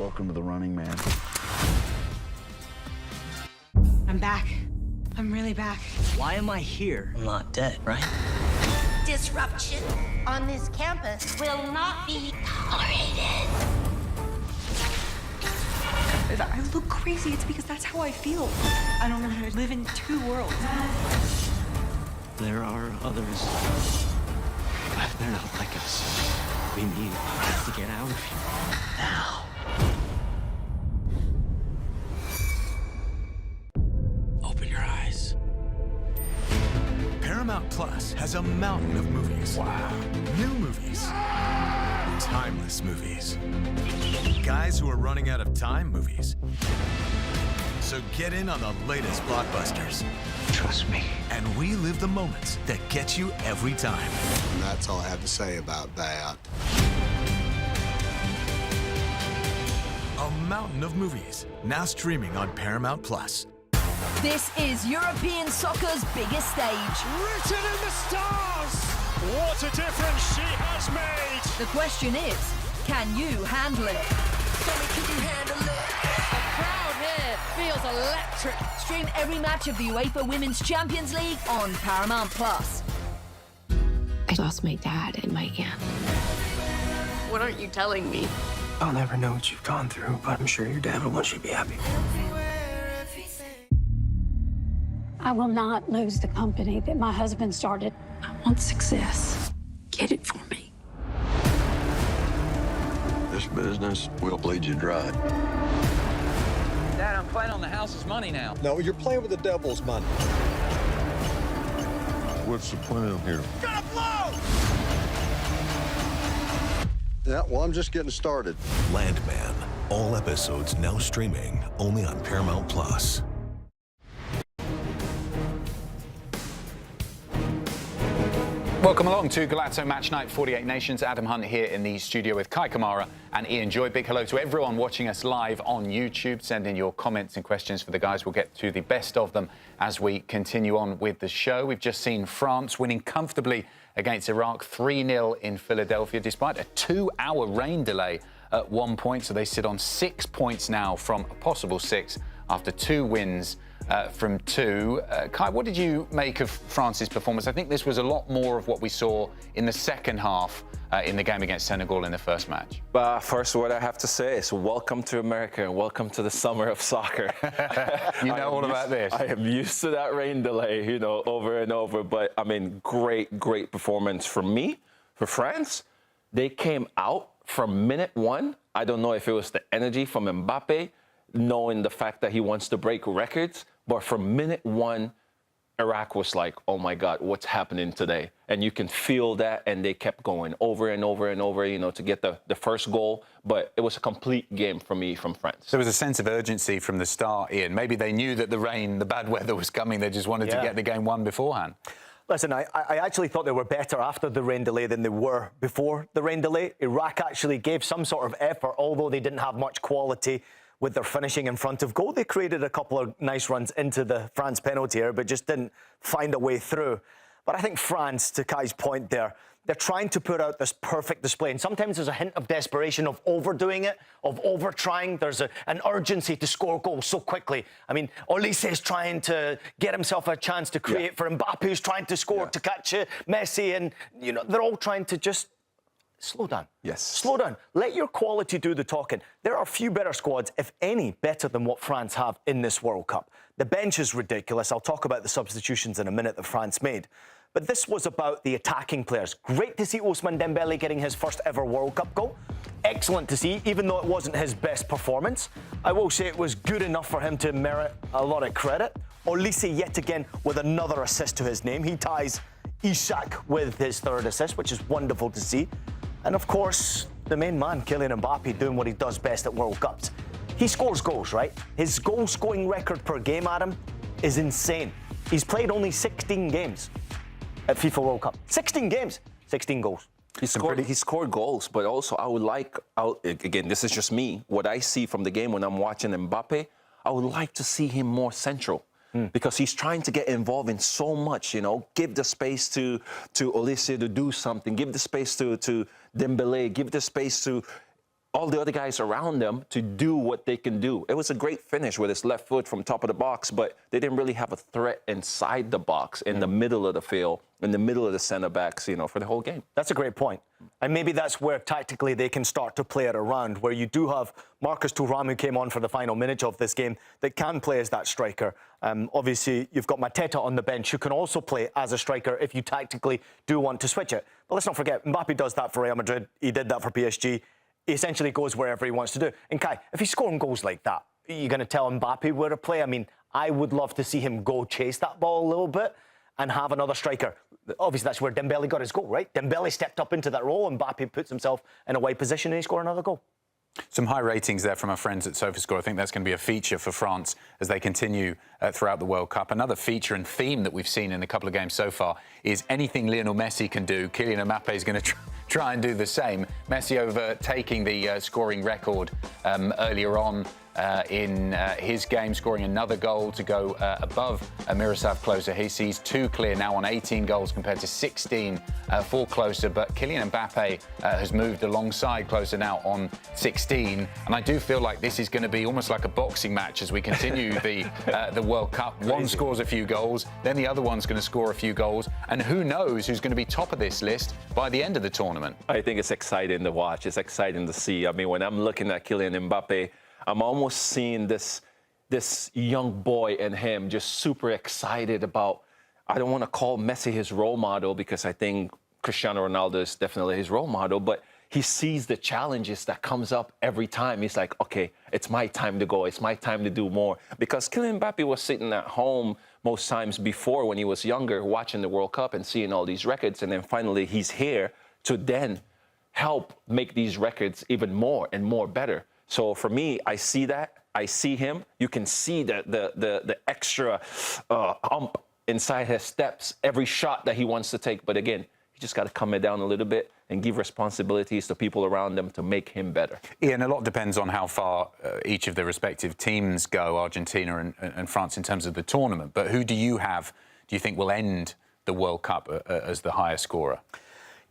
Welcome to the running, man. I'm back. I'm really back. Why am I here? I'm not dead, right? Disruption on this campus will not be tolerated. If I look crazy, it's because that's how I feel. I don't know how to live in two worlds. There are others. But they're not like us. We need to get out of here now. Open your eyes. Paramount Plus has a mountain of movies. Wow. New movies. Timeless movies. Guys who are running out of time movies. So get in on the latest blockbusters. Trust me. And relive the moments that get you every time. And that's all I have to say about that. A mountain of movies, now streaming on Paramount Plus. This is European soccer's biggest stage. Written in the stars! What a difference she has made! The question is, can you handle it? Can you handle it? The crowd here feels electric. Stream every match of the UEFA Women's Champions League on Paramount Plus. I lost my dad in my camp. What aren't you telling me? I'll never know what you've gone through, but I'm sure your dad will want you to be happy. I will not lose the company that my husband started. I want success. Get it for me. This business will bleed you dry. Dad, I'm playing on the house's money now. No, you're playing with the devil's money. What's the plan here? Gonna blow! Yeah, well, I'm just getting started. Landman. All episodes now streaming only on Paramount Plus. Welcome along to Golazo Match Night 48 Nations. Adam Hunt here in the studio with Kei Kamara and Ian Joy. Big hello to everyone watching us live on YouTube. Send in your comments and questions for the guys. We'll get to the best of them as we continue on with the show. We've just seen France winning comfortably against Iraq 3-0 in Philadelphia, despite a 2-hour rain delay at one point. So they sit on 6 points now from a possible 6 after 2 wins from 2. Kai, what did you make of France's performance? I think this was a lot more of what we saw in the second half in the game against Senegal in the first match. First, what I have to say is welcome to America and welcome to the summer of soccer. You know all about this. I am used to that rain delay, you know, over and over. But, I mean, great performance from me, for France. They came out from minute 1. I don't know if it was the energy from Mbappé, knowing the fact that he wants to break records. But from minute 1, Iraq was like, oh, my God, what's happening today? And you can feel that, and they kept going over and over and over, you know, to get the first goal. But it was a complete game for me from France. There was a sense of urgency from the start, Ian. Maybe they knew that the rain, the bad weather was coming. They just wanted to get the game won beforehand. Listen, I actually thought they were better after the rain delay than they were before the rain delay. Iraq actually gave some sort of effort, although they didn't have much quality with their finishing in front of goal. They created a couple of nice runs into the France penalty area, but just didn't find a way through. But I think France, to Kai's point there, they're trying to put out this perfect display. And sometimes there's a hint of desperation, of overdoing it, of over-trying. There's an urgency to score goals so quickly. I mean, Olise is trying to get himself a chance to create for Mbappé, who's trying to score to catch Messi. And, you know, they're all trying to just slow down. Yes. Slow down. Let your quality do the talking. There are few better squads, if any, better than what France have in this World Cup. The bench is ridiculous. I'll talk about the substitutions in a minute that France made. But this was about the attacking players. Great to see Ousmane Dembélé getting his first ever World Cup goal. Excellent to see, even though it wasn't his best performance. I will say it was good enough for him to merit a lot of credit. Olise, yet again, with another assist to his name. He ties Ishak with his 3rd assist, which is wonderful to see. And, of course, the main man, Kylian Mbappé, doing what he does best at World Cups. He scores goals, right? His goal-scoring record per game, Adam, is insane. He's played only 16 games at FIFA World Cup. 16 games, 16 goals. He scored goals, but also I would like, again, this is just me, what I see from the game when I'm watching Mbappé, I would like to see him more central. Because he's trying to get involved in so much, you know, give the space to Olise to do something, give the space to Dembélé, give the space to all the other guys around them to do what they can do. It was a great finish with his left foot from top of the box, but they didn't really have a threat inside the box, in the middle of the field, in the middle of the center backs, you know, for the whole game. That's a great point. And maybe that's where tactically they can start to play it around, where you do have Marcus Thuram, who came on for the final minute of this game, that can play as that striker. Obviously, you've got Mateta on the bench, who can also play as a striker if you tactically do want to switch it. But let's not forget, Mbappé does that for Real Madrid. He did that for PSG. He essentially goes wherever he wants to do. And Kai, if he's scoring goals like that, are you going to tell Mbappé where to play? I mean, I would love to see him go chase that ball a little bit and have another striker. Obviously, that's where Dembélé got his goal, right? Dembélé stepped up into that role, Mbappé puts himself in a wide position and he scored another goal. Some high ratings there from our friends at SofaScore. I think that's going to be a feature for France as they continue throughout the World Cup. Another feature and theme that we've seen in a couple of games so far is anything Lionel Messi can do, Kylian Mbappé is going to try and do the same. Messi overtaking the scoring record earlier on in his game, scoring another goal to go above Miroslav Klose. He sees 2 clear now on 18 goals compared to 16 for Klose. But Kylian Mbappé has moved alongside Klose now on 16. And I do feel like this is going to be almost like a boxing match as we continue the World Cup. Crazy. One scores a few goals, then the other one's going to score a few goals. And who knows who's going to be top of this list by the end of the tournament. I think it's exciting to watch. It's exciting to see. I mean, when I'm looking at Kylian Mbappé, I'm almost seeing this young boy in him just super excited about, I don't want to call Messi his role model because I think Cristiano Ronaldo is definitely his role model, but he sees the challenges that comes up every time. He's like, okay, it's my time to go. It's my time to do more. Because Kylian Mbappé was sitting at home most times before when he was younger, watching the World Cup and seeing all these records. And then finally he's here to then help make these records even more and more better. So for me, I see that. I see him. You can see the extra inside his steps, every shot that he wants to take. But again, he just got to calm it down a little bit and give responsibilities to people around them to make him better. Ian, a lot depends on how far each of the respective teams go, Argentina and France, in terms of the tournament. But who do you think will end the World Cup as the highest scorer?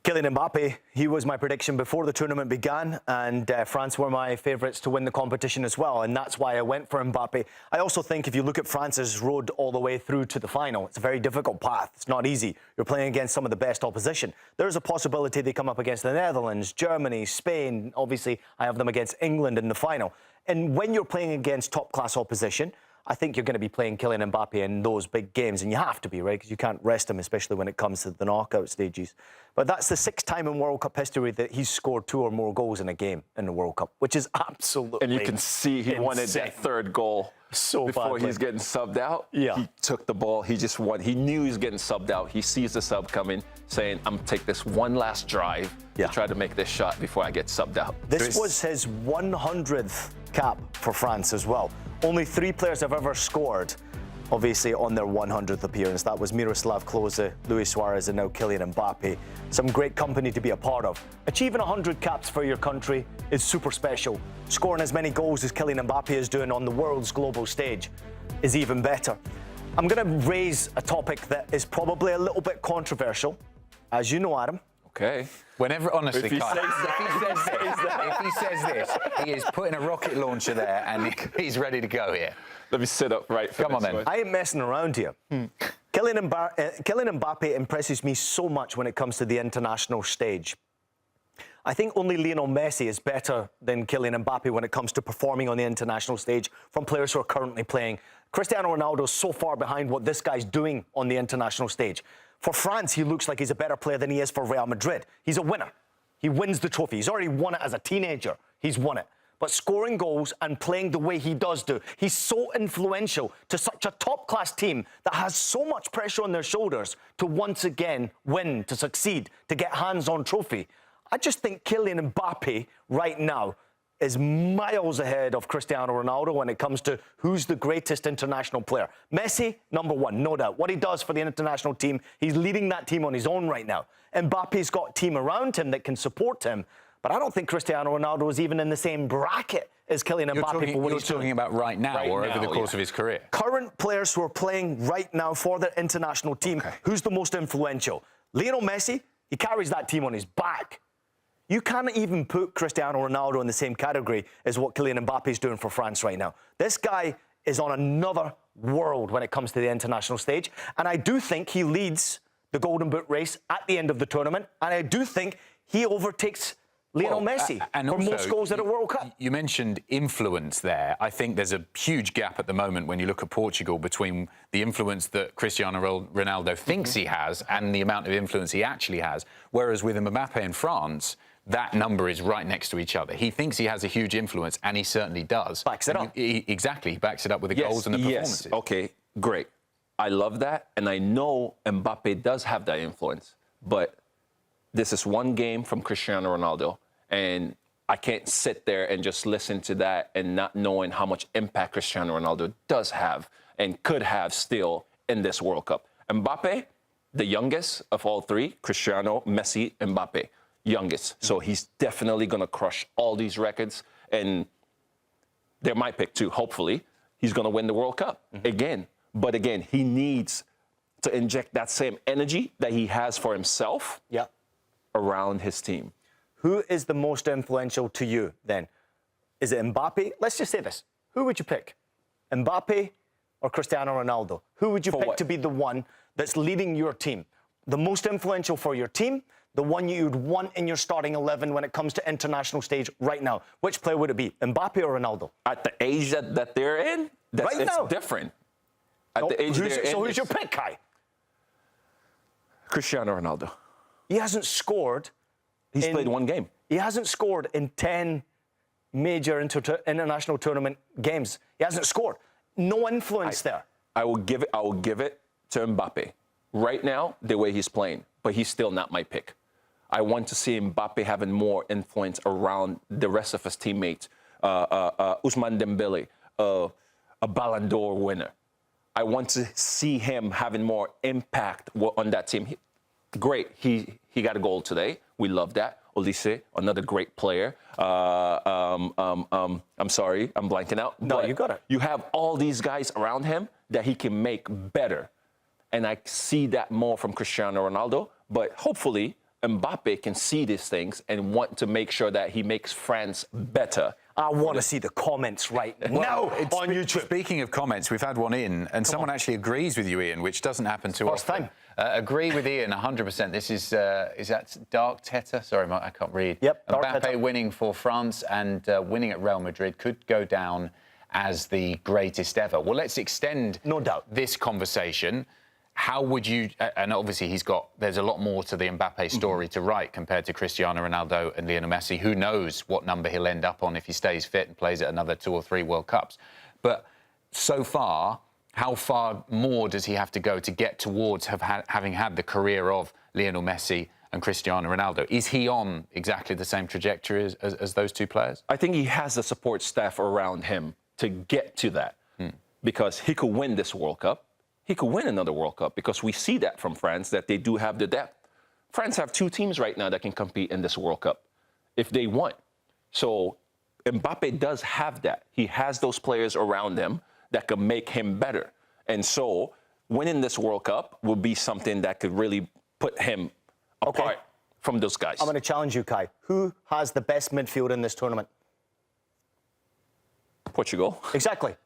Kylian Mbappé, he was my prediction before the tournament began, and France were my favourites to win the competition as well, and that's why I went for Mbappé. I also think if you look at France's road all the way through to the final, it's a very difficult path. It's not easy. You're playing against some of the best opposition. There's a possibility they come up against the Netherlands, Germany, Spain. Obviously, I have them against England in the final. And when you're playing against top-class opposition, I think you're going to be playing Kylian Mbappé in those big games, and you have to be, right? Because you can't rest him, especially when it comes to the knockout stages. But that's the 6th time in World Cup history that he's scored 2 or more goals in a game in the World Cup, which is absolutely And you can see he wanted that 3rd goal before he's getting subbed out. Yeah. He took the ball. He just won. He knew he was getting subbed out. He sees the sub coming, saying, I'm going to take this one last drive to try to make this shot before I get subbed out. This was his 100th cap for France as well. Only 3 players have ever scored, obviously, on their 100th appearance. That was Miroslav Klose, Luis Suarez, and now Kylian Mbappé. Some great company to be a part of. Achieving 100 caps for your country is super special. Scoring as many goals as Kylian Mbappé is doing on the world's global stage is even better. I'm going to raise a topic that is probably a little bit controversial. As you know, Adam. Okay. Whenever, honestly, if he Kai, if he says this, he is putting a rocket launcher there and he's ready to go here. Let me sit up right for Come on, then. one. I ain't messing around here. Kylian Mbappé impresses me so much when it comes to the international stage. I think only Lionel Messi is better than Kylian Mbappé when it comes to performing on the international stage from players who are currently playing. Cristiano Ronaldo is so far behind what this guy's doing on the international stage. For France, he looks like he's a better player than he is for Real Madrid. He's a winner. He wins the trophy. He's already won it as a teenager. He's won it. But scoring goals and playing the way he does do, he's so influential to such a top-class team that has so much pressure on their shoulders to once again win, to succeed, to get hands-on trophy. I just think Kylian Mbappé right now is miles ahead of Cristiano Ronaldo when it comes to who's the greatest international player. Messi, number 1, no doubt. What he does for the international team, he's leading that team on his own right now. Mbappe's got a team around him that can support him, but I don't think Cristiano Ronaldo is even in the same bracket as Kylian Mbappé for what he's doing. Talking about right now or over the course of his career? Current players who are playing right now for their international team, who's the most influential? Lionel Messi, he carries that team on his back. You can't even put Cristiano Ronaldo in the same category as what Kylian Mbappé is doing for France right now. This guy is on another world when it comes to the international stage. And I do think he leads the Golden Boot race at the end of the tournament. And I do think he overtakes Lionel Messi and for also, most goals at a World Cup. You mentioned influence there. I think there's a huge gap at the moment when you look at Portugal between the influence that Cristiano Ronaldo thinks he has and the amount of influence he actually has. Whereas with Mbappé in France, that number is right next to each other. He thinks he has a huge influence, and he certainly does. Backs it up. Exactly. He backs it up with the goals and the performances. Yes, okay, great. I love that, and I know Mbappé does have that influence, but this is one game from Cristiano Ronaldo, and I can't sit there and just listen to that and not knowing how much impact Cristiano Ronaldo does have and could have still in this World Cup. Mbappé, the youngest of all three, Cristiano, Messi, Mbappé, youngest. So he's definitely going to crush all these records, and they're my pick too, hopefully. He's going to win the World Cup again. But again, he needs to inject that same energy that he has for himself around his team. Who is the most influential to you then? Is it Mbappé? Let's just say this. Who would you pick? Mbappé or Cristiano Ronaldo? Who would you pick to be the one that's leading your team? The most influential for your team, the one you'd want in your starting 11 when it comes to international stage right now. Which player would it be, Mbappé or Ronaldo? At the age that they're in, right now. It's different. At the age they're in, so who's your pick, Kai? Cristiano Ronaldo. He hasn't scored. He's played one game. He hasn't scored in 10 major international tournament games. He hasn't scored. No influence there. I will give it to Mbappé. Right now, the way he's playing, but he's still not my pick. I want to see Mbappé having more influence around the rest of his teammates. Ousmane Dembélé, a Ballon d'Or winner. I want to see him having more impact on that team. Great, he got a goal today. We love that. Olise, another great player. I'm sorry, I'm blanking out. No, you got it. You have all these guys around him that he can make better. And I see that more from Cristiano Ronaldo. But hopefully, Mbappé can see these things and want to make sure that he makes France better. I want to see the comments right now on YouTube. Speaking of comments, we've had one in, and someone actually agrees with you, Ian, which doesn't happen too First often. time. Agree with Ian 100%. This is that Dark Teta? Sorry, I can't read. Yep, Mbappé winning for France and winning at Real Madrid could go down as the greatest ever. Well, let's extend this conversation. How would you, and obviously there's a lot more to the Mbappé story to write compared to Cristiano Ronaldo and Lionel Messi. Who knows what number he'll end up on if he stays fit and plays at another 2 or 3 World Cups. But so far, how far more does he have to go to get towards having had the career of Lionel Messi and Cristiano Ronaldo? Is he on exactly the same trajectory as those two players? I think he has the support staff around him to get to that because he could win this World Cup. He could win another World Cup because we see that from France, that they do have the depth. France have 2 teams right now that can compete in this World Cup if they want. So Mbappé does have that. He has those players around him that could make him better. And so winning this World Cup will be something that could really put him apart from those guys. I'm going to challenge you, Kai. Who has the best midfield in this tournament? Portugal. Exactly.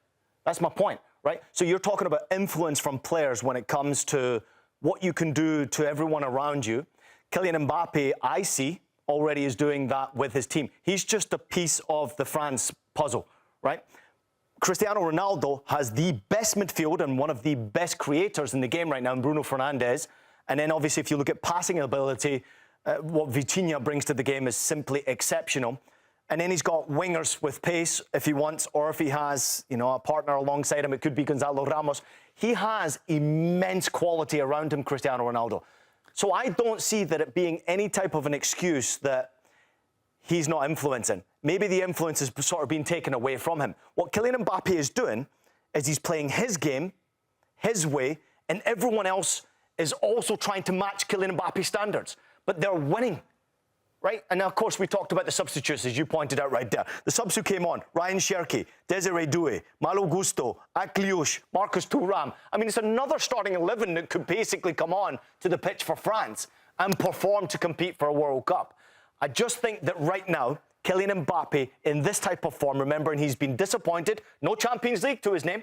That's my point. Right? So you're talking about influence from players when it comes to what you can do to everyone around you. Kylian Mbappé, I see, already is doing that with his team. He's just a piece of the France puzzle, right? Cristiano Ronaldo has the best midfield and one of the best creators in the game right now, Bruno Fernandes. And then obviously if you look at passing ability, what Vitinha brings to the game is simply exceptional. And then he's got wingers with pace if he wants, or if he has, a partner alongside him, it could be Gonzalo Ramos. He has immense quality around him, Cristiano Ronaldo. So I don't see that it being any type of an excuse that he's not influencing. Maybe the influence is sort of being taken away from him. What Kylian Mbappé is doing is he's playing his game, his way, and everyone else is also trying to match Kylian Mbappe's standards. But they're winning. Right? And now, of course, we talked about the substitutes, as you pointed out right there. The subs who came on, Ryan Cherki, Desiree Doué, Malo Gusto, Akliouche, Marcus Thuram. I mean, it's another starting 11 that could basically come on to the pitch for France and perform to compete for a World Cup. I just think that right now, Kylian Mbappé, in this type of form, remembering he's been disappointed, no Champions League to his name,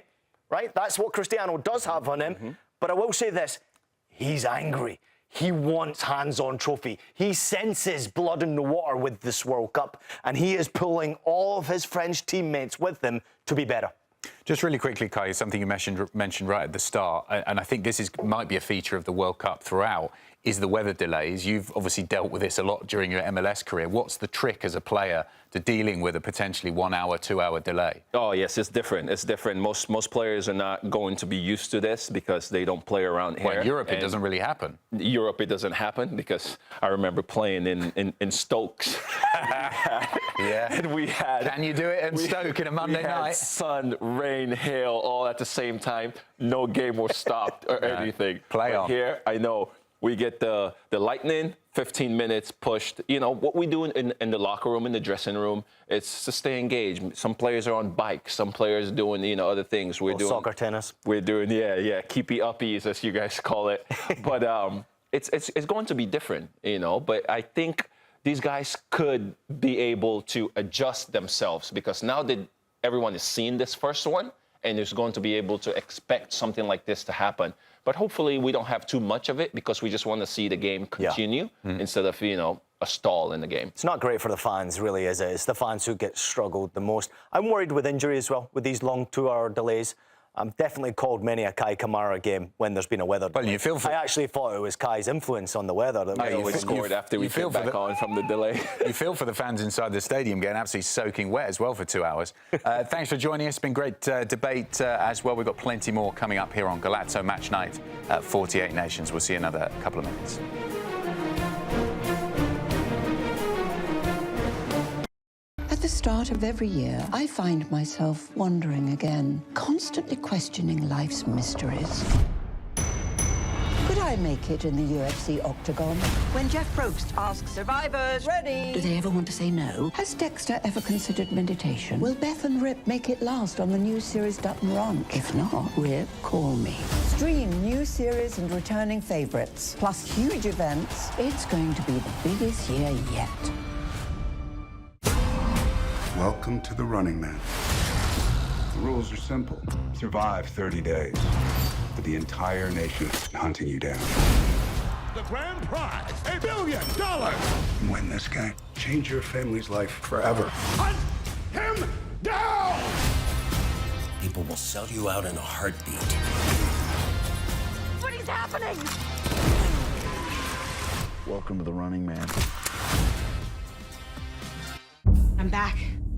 right? That's what Cristiano does have on him. But I will say this, he's angry. He wants hands-on trophy. He senses blood in the water with this World Cup, and he is pulling all of his French teammates with him to be better. Just really quickly, Kai, something you mentioned right at the start, and I think this might be a feature of the World Cup throughout, is the weather delays. You've obviously dealt with this a lot during your MLS career. What's the trick as a player to dealing with a potentially 1 hour, 2 hour delay? Oh, yes, it's different. It's different. Most players are not going to be used to this because they don't play around here. Well, in Europe, it doesn't really happen. Europe, it doesn't happen because I remember playing in Stokes. Yeah. And we had... Can you do it in Stoke in a Monday night? Sun, rain, hail, all at the same time. No game was stopped or anything. Play on. Here, I know. We get the lightning, 15 minutes pushed. You know, what we do in the locker room, in the dressing room, it's to stay engaged. Some players are on bikes. Some players doing, you know, other things. We're doing soccer, tennis. We're doing, keepy uppies, as you guys call it. But it's going to be different, you know. But I think these guys could be able to adjust themselves because now that everyone is seeing this first one and is going to be able to expect something like this to happen. But hopefully we don't have too much of it because we just want to see the game continue instead of, you know, a stall in the game. It's not great for the fans, really, is it? It's the fans who get struggled the most. I'm worried with injury as well, with these long 2 hour delays. I've definitely called many a Kei Kamara game when there's been a weather delay. Well, you feel for... I actually thought it was Kai's influence on the weather that scored after we came back on from the delay. You feel for the fans inside the stadium getting absolutely soaking wet as well for 2 hours. Thanks for joining us. It's been great debate as well. We've got plenty more coming up here on Golazo Match Night at 48 Nations. We'll see you in another couple of minutes. At the start of every year, I find myself wondering again, constantly questioning life's mysteries. Could I make it in the UFC octagon? When Jeff Probst asks survivors, ready? Do they ever want to say no? Has Dexter ever considered meditation? Will Beth and Rip make it last on the new series Dutton Ranch? If not, Rip, call me. Stream new series and returning favorites, plus huge events. It's going to be the biggest year yet. Welcome to the Running Man. The rules are simple. Survive 30 days. But the entire nation is hunting you down. The grand prize, $1 billion. Win this game. Change your family's life forever. Hunt him down! People will sell you out in a heartbeat. What is happening? Welcome to the Running Man. I'm back.